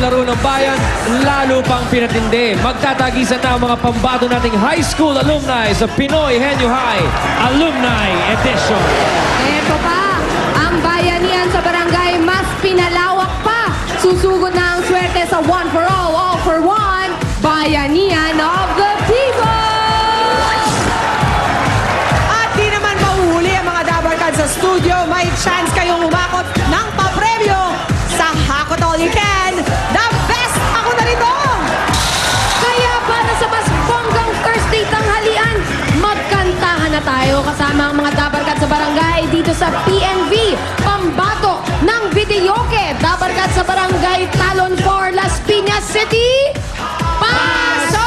laro ng bayan, lalo pang pinatindi. Magtatagisan na ang mga pambato nating high school alumni sa Pinoy Henyo High Alumni Edition. Eto pa, ang bayanihan sa barangay mas pinalawak pa. Susugod na ang swerte sa one for all for one, bayanihan of the people! At di naman mahuhuli ang mga dabarkad sa studio, may chance kayong umakot ng papremyo sa Hakot All You Can. The best ako na rito! Kaya para sa mas bonggang Thursday tanghalian, magkantahan na tayo kasama ang mga dabarkad sa barangay dito sa PNV, pambatok ng videoke. Dabarkad sa barangay Talon 4, Las Piñas City. Pasok!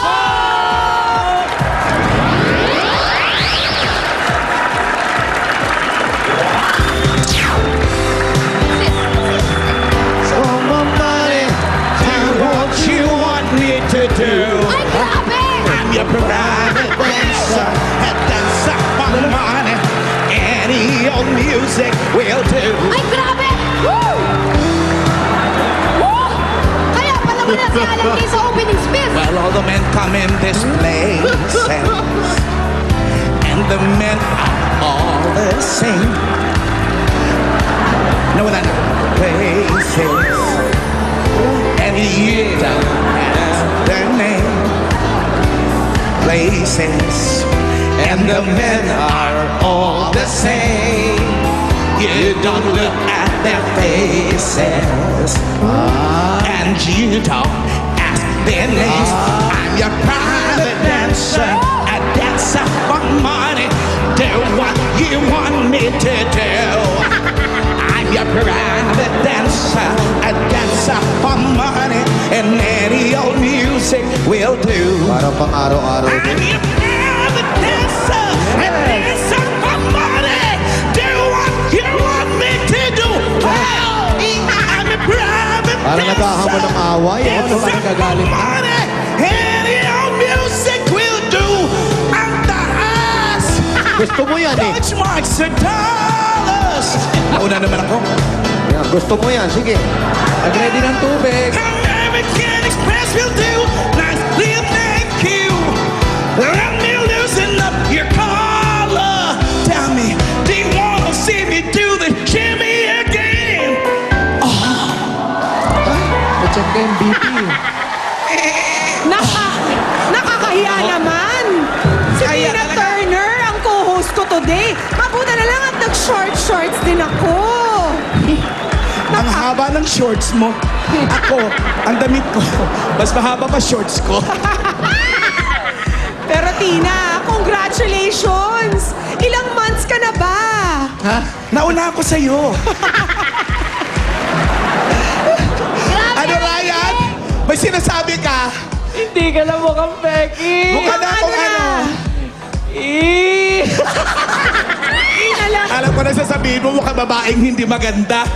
For my money, and what you want me to do. Ay, grabe! I'm your private dancer, and dance up my money. Any old music will do. Ay, grabe! Woo! Woo! Kaya pala mo na si Alan Kay sa opening speech. Well, all the men come in this place, and the men are all the same. No, wala na. Places, and you don't have their name. Places, and the men are all the same. You don't look at their faces, and you don't ask their names. I'm your private dancer, I dance up for money. Do what you want me to do. I'm your private dancer, I dance up for money, and any old music will do. Parang pang araw-araw I'm din. your private dancer, I dance up for money. Do what you want me to do. Well, I'm a private Parang dancer. naghahamon ng away. Dance up for money. Any old music will do. Ang taas. Gusto mo yan eh. Touch marks and dollars. Nauna naman ako. Yan, gusto mo yan. Sige. Nag-ready ng tubig. American Express will do. Nice little thank you. Let me loosen up your collar. Tell me, do you wanna see me do the Jimmy again? Na-check ka yung BP. Nakakahiya naman! Si Tina Turner ang co-host ko today. Mabuti na lang at nag-shorts din ako. Ang haba ng shorts mo. Ako, ang damit ko. Mas mahaba pa shorts ko. Pero Tina, congratulations! Ilang months ka na ba? Ha? Nauna ako sa'yo. Ano, Ryan? May sinasabi ka? Hindi ka na mukhang Becky. Mukha na akong ano. Ina lang. Alam ko na sasabihin mo, mukhang babaeng hindi maganda.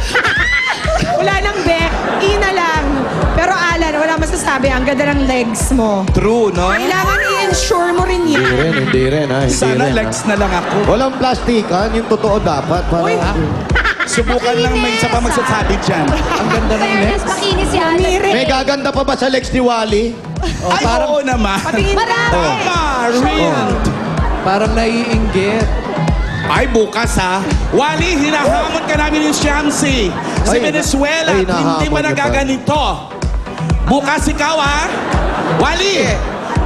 Wala nang Beck. Ina lang. Pero Alan, wala masasabi. Ang ganda ng legs mo. True, no? Kailangan i-ensure mo rin yan. Hindi rin ha. Hindi Sana rin, legs ha? na lang ako. Walang plastikan. Yung totoo dapat. Para, Uy. Subukan lang may isa pa magsasabi dyan. Ang ganda ng Fairness, legs. makinis si Alan. May gaganda pa ba sa legs ni Wally? Ay, oo naman. Patingin ka. Tama, real. Parang naiinggit. Ay, bukas ha. Wally, hinahamon ka namin yung Shamsi. Sa Ay, Venezuela, ay, at hindi nahamon pa niya pa. nagaganito. Bukas ikaw ha. Wally,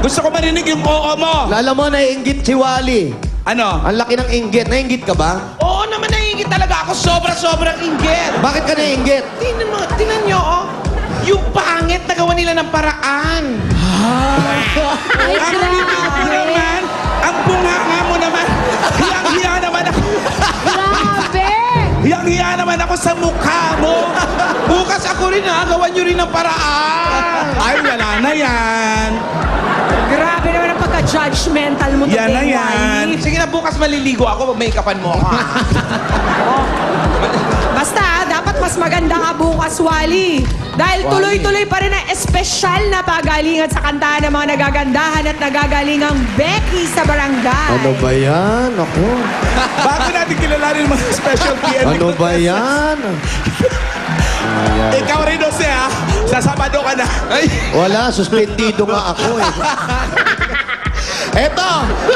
gusto ko marinig yung oo mo. Lala mo, naiinggit si Wally. Ano? Ang laki ng inggit. Naiinggit ka ba? Oo naman, naiingit talaga ako. Sobrang inggit. Bakit ka naiinggit? Tingnan nyo, oh. Yung pangit, nagawa nila ng paraan. Ay, Ang bibig mo naman, ang bunganga mo naman. Hiyang-hiya naman ako. Grabe! Hiyang-hiya naman ako sa mukha mo. Bukas ako rin ha, gawan nyo rin ng paraan. Ay, wala na yan. Grabe naman ang pagka-judgmental mo today, Yan na yan. Wally. Sige na, bukas maliligo ako, make-upan mo ako. Basta, dapat mas maganda nga bukas, Wally. Dahil tuloy-tuloy pa rin ang espesyal na pagalingan sa kantahan ng mga nagagandahan at nagagalingang Becky sa barangay. Ano ba yan? Ako. Bago natin kilalanin yung mga special PNP. Ano ba yan? Ikaw rin, Jose, ha? Sa Sabado ka na. Ay. Wala, suspendido nga ako eh. Eto,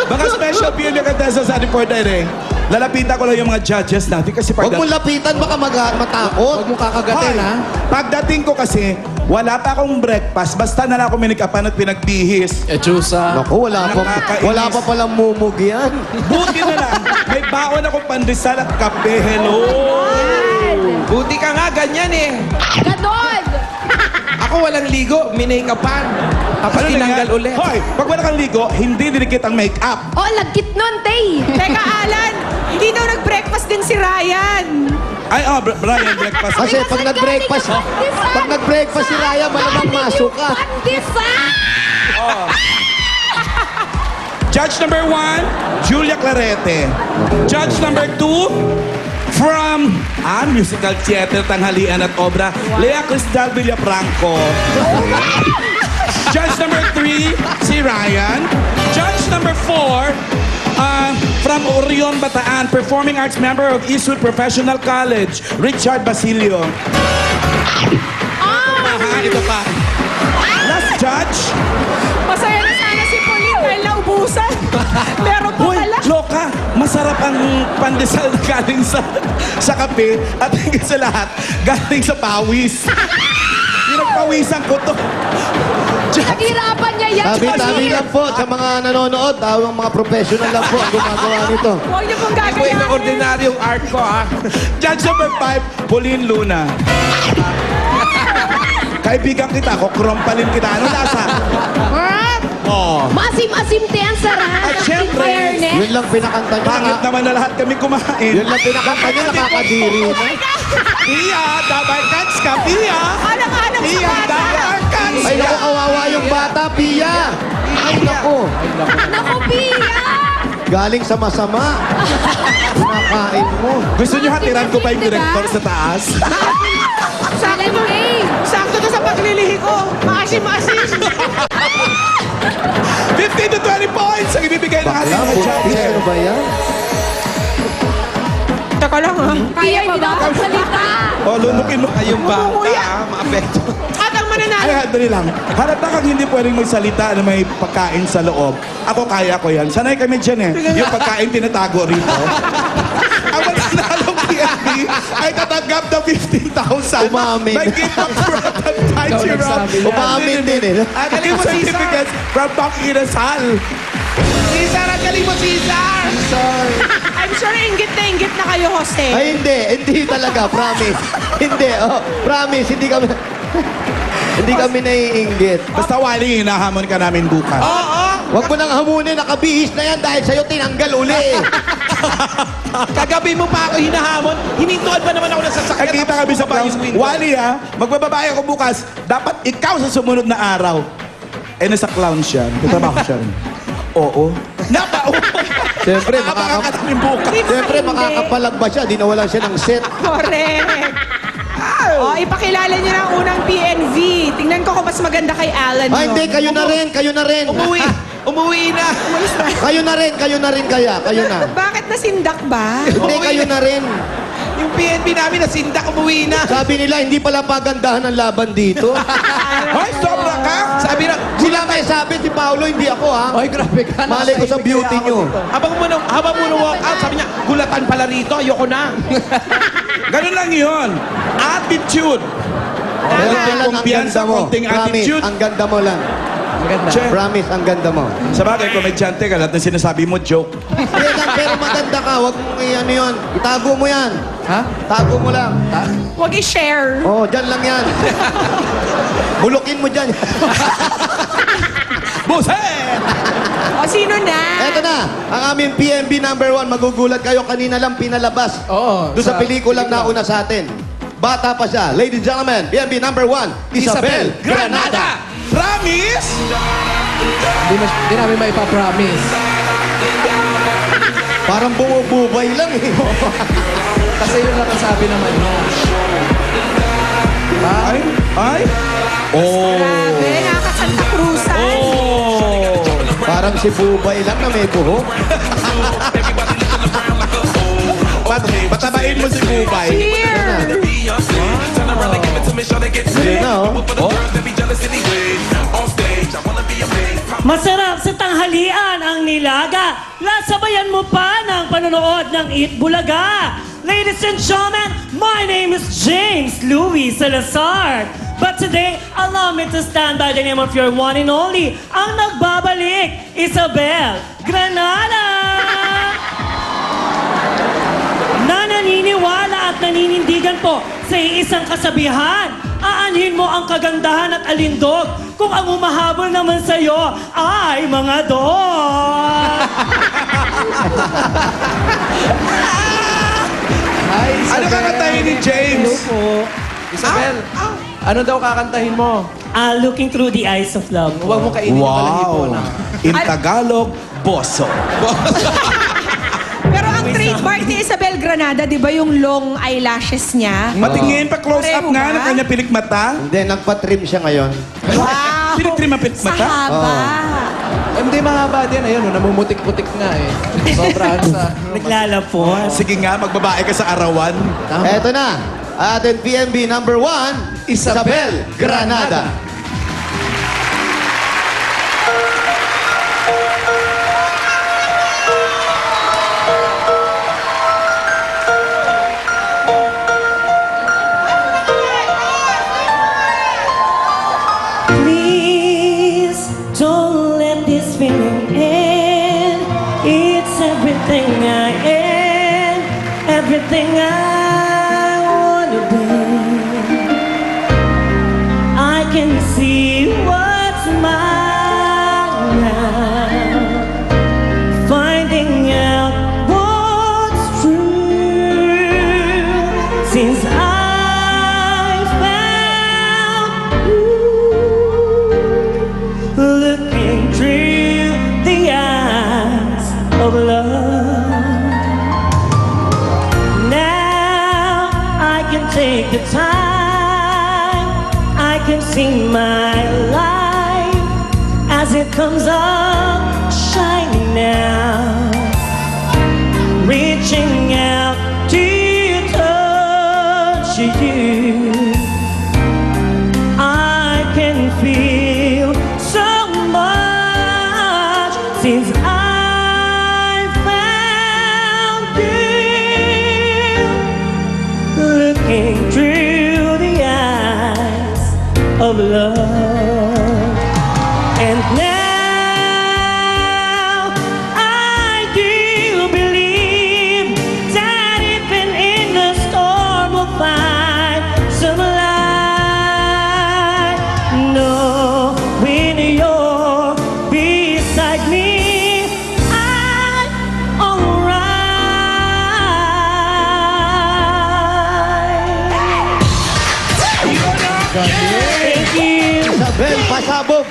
mga special view na contestants sa ating for today. Lalapitan ko lang yung mga judges natin kasi Huwag mo lapitan, baka matakot. Huwag mo kakagatin, ha? Pagdating ko kasi, wala pa akong breakfast. Basta na lang ako minikapan at pinagbihis. Echusa. Naku, Nakakainis. wala pa palang mumug yan. Buti na lang, may baon akong pandesal at kape. Hello! Buti ka nga, ganyan eh. Ganon! Ako walang ligo, minake-upan. Tapos tinanggal yan? ulit. Hoy, pag wala kang ligo, hindi dinikit ang make-up. Oh, lagkit nun, Tay! Teka, Alan, hindi daw nag-breakfast din si Ryan. Ay, Brian, breakfast. Kasi pag nag-breakfast, pag nag-breakfast si Raya, malamang masok ka. Pandesal! Judge number 1, Julia Clarete. Judge number 2, from musical theater, tanghalian at obra, Lea Cristal Villafranco. Judge number 3, si Ryan. Judge number 4, from Orion, Bataan, performing arts member of Eastwood Professional College, Richard Basilio. Ito pa. Last judge, Masaya na sana si Pauline dahil naubusan. Meron pa Hoy, pala. loka, masarap ang pandesal galing sa kape at higit sa lahat, galing sa pawis. Pinagpawisan ko to. Naghirapan niya yan! Tabi-tabi lang po sa mga nanonood. Tawang mga professional lang po ang gumagawa nito. Huwag niyo pong Ito yung gagayahin. ordinaryong art ko, ha? Judge number 5, Pauline Luna. Kaibigan kita, kukrompalin kita. Ano lasa? Oh. Maasim-asim te ang sarap. At In syempre, fairness. Yun lang pinakanta niya. Bakit naman na lahat kami kumain? Yun lang pinakanta niya, nakakadiri na. Pia, dabay kats ka, Pia! Alang-alang sa Pia, bata. dabay kats Ay, ka! naku, kawawa yung bata, Pia. Ay, naku. Naku, Pia! Galing sa masama. Nakain mo. Gusto niyo hatiran ko pa yung Diba? director sa taas? Alan May! Sakto to sa paglilihi ko. Maasim-asim. 15 to 20 points ang ibibigay ng ating Bakla, mga buntis, ano judges. ba yan? Teka lang ha. Pia, hindi na salita. O, lulukin mo. Yung bata, Umuya. ha? Maapekto. At ang mananalo. Ay, dali lang. Halata kang hindi pwedeng magsalita na may pagkain sa loob. Ako, kaya ko yan. Sanay kami dyan eh. Yung pagkain tinatago rito. Ang mananalong PNP ay tatanggap ng 15,000. Umamin. May gift of product tied Ikaw to nagsabi yan. Umamin din eh. At galing mo certificates from Pang Inasal. Cesar, ang galing mo, Cesar! I'm sure inggit na kayo, Jose. Ay, hindi talaga, promise. Hindi, promise, hindi kami, hindi kami naiinggit. Basta Wally, hinahamon ka namin bukas. Huwag mo nang hamunin, nakabihis na yan dahil sa'yo tinanggal uli. Kagabi mo pa ako hinahamon. Hinintuan pa naman ako ng sasakyan. Nakita kami sa Tapos Pang window. Wally ha, magbababae ako bukas. Dapat ikaw sa sumunod na araw. Eh, nasa clown siya. Nagtatrabaho siya rin. Oo. Napao! Siyempre, Nakapaka namin bukas. Siyempre, makakapalag ba siya? Di nawalan siya ng set. Correct. Ipakilala niyo na ang unang PNV. Tingnan ko kung mas maganda kay Alan. Ay, yun. hindi, kayo na rin, kayo na rin. Umuwi na. Kayo na rin kaya, kayo na. Bakit nasindak ba? Hindi, kayo na rin. Yung PNP namin nasindak, umuwi na. Sabi nila, hindi pala pagandahan ang laban dito. Hoy, sobra ka! Sabi na, Sila may sabi, si Paolo, hindi ako ha. ay grabe ka. Malay ko sa beauty nyo. Habang mo walk out, sabi niya, gulatan pala rito, ayoko na. Ganun lang yun. Attitude. Pero Konting lang, ang kumpiyansa, ganda mo. konting Promise, attitude. ang ganda mo lang. Che, Promise, ang ganda mo. sa bagay, komedyante ka, lahat ng sinasabi mo, joke. Pero maganda ka, huwag mong ano yun. Itago mo yan. Ha? Tago mo lang. Huwag i-share. Oh, dyan lang yan. Bulukin mo dyan. Buset! O, sino na? Eto na, ang aming PNB number 1. Magugulat kayo, kanina lang pinalabas. Oo, Doon sa sa pelikulang nauna sa atin. Bata pa siya. Ladies and gentlemen, PNB number 1, Isabel Granada. Promise? Di namin maipapromise. Parang bumububay lang eh. Kasi yun lang ang sabi naman mo. Ay? Ay? Oh. Grabe, nakaka-Santa Cruzan. Oh. Parang si Bubay lang na may buhok. Patabain mo si Bubay. Here. Masarap sa tanghalian ang nilaga. Sabayan mo pa ng panonood ng Eat Bulaga. Ladies and gentlemen, my name is James Louis Salazar. But today, allow me to stand by the name of your one and only, ang nagbabalik, Isabel Granada! Na naniniwala at naninindigan po sa isang kasabihan. Aanhin mo ang kagandahan at alindog kung ang umahabol naman sa'yo ay mga dog. Ano kakantahin ni James? Isabel, ano daw kakantahin mo? Looking through the eyes of love. Huwag mo kainin yung balahibo na. In Tagalog, boso. Pero ang trademark ni Isabel Granada, di ba yung long eyelashes niya? Patingin pa close up Pareho nga ba? ng kanya pilikmata. Hindi, nagpa-trim siya ngayon. Wow! Pinitrim ang Sa pilikmata. haba. Hindi mahaba din. Ayun, namumutik-putik nga eh. Sobrang sa... Naglalapos. Sige nga, magbabae ka sa arawan. Eto na, ating PNB number 1, Isabel Granada. Please don't let this feeling end. It's everything I am, everything I wanna be. I can see what's mine now, finding out what's true since I found you, looking through the eyes of love. Now I can take the time, I can see my life as it comes up shining now, reaching out to touch you. I can feel so much since I found you, looking through the eyes of love. And now I do believe that even in the storm we'll find some light. No, when you're beside me, I'm alright. Thank you. Isabel, pasabog.